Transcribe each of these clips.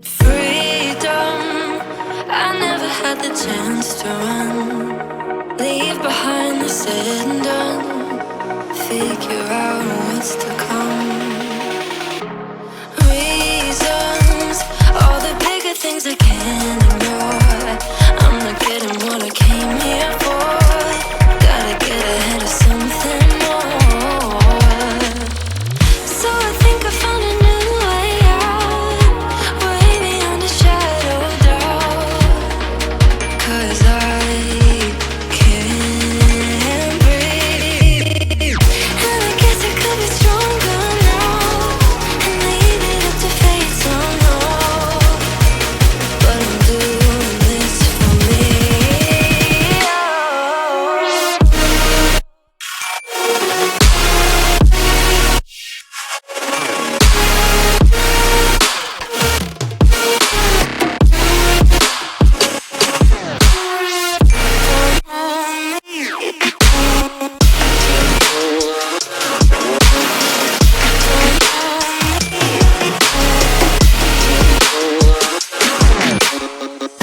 Freedom, I never had the chance to run. Leave behind the said and done. Figure out what's to come. Reasons, all the bigger things I can't ignore. I'm not getting what I came here for. Gotta get ahead of something more. So I think I found a new way out, way beyond a shadow of doubt. 'Cause I can't breathe, and I guess I could be stronger now and leave it up to fate somehow. But I'm doing this for me.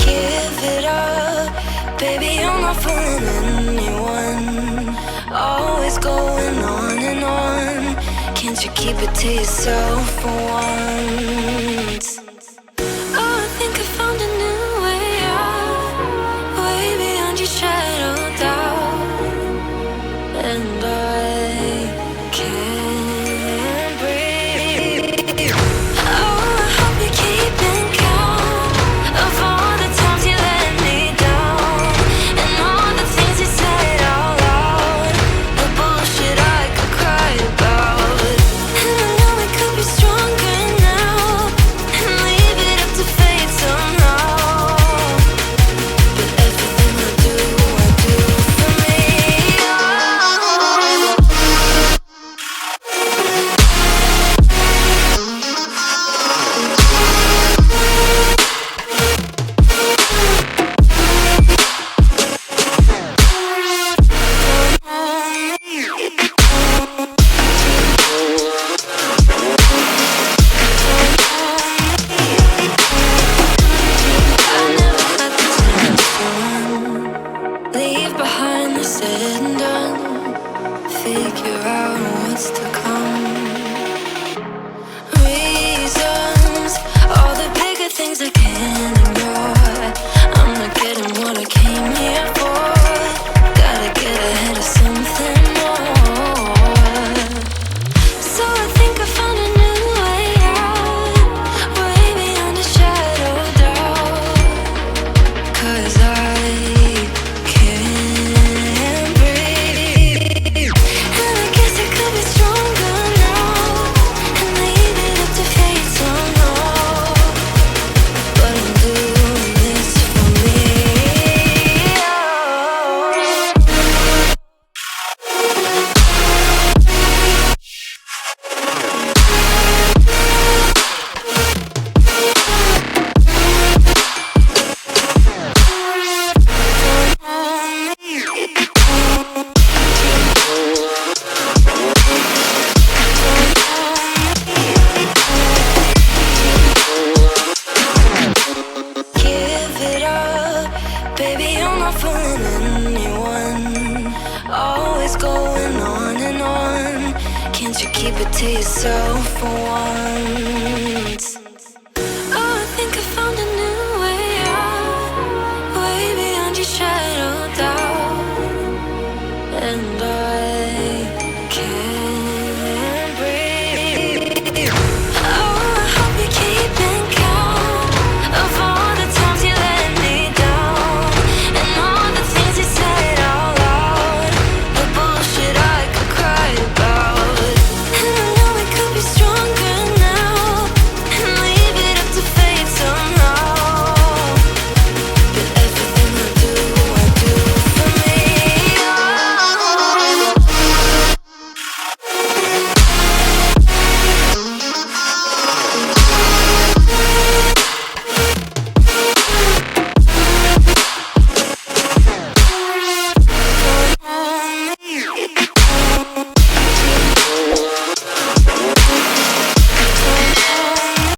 Give it up, baby, I'm not fooling anyone. Always going on and on. Can't you keep it to yourself for once? Oh, I think I found a new way out, way beyond your shadow of doubt. And I can't breathe. Oh, I hope you're keeping count of all the times you let me down, and all the things you said out loud, the bullshit I could cry about. And I know we could be stronger now and leave it up to fate somehow. But everything I do for me. Leave behind the said and done. Figure out what's to come. Reasons, all the bigger things I can't ignore. I'm not getting what I came here for. Gotta get ahead of something more. So I think I found a new way out, way beyond a shadow of doubt. 'Cause I can't breathe, and I guess I could be stronger now and leave it up to fate somehow. But I'm doing this for me. Give it up, baby, I'm not fooling anyone. Always going on and on. Can't you keep it to yourself for once?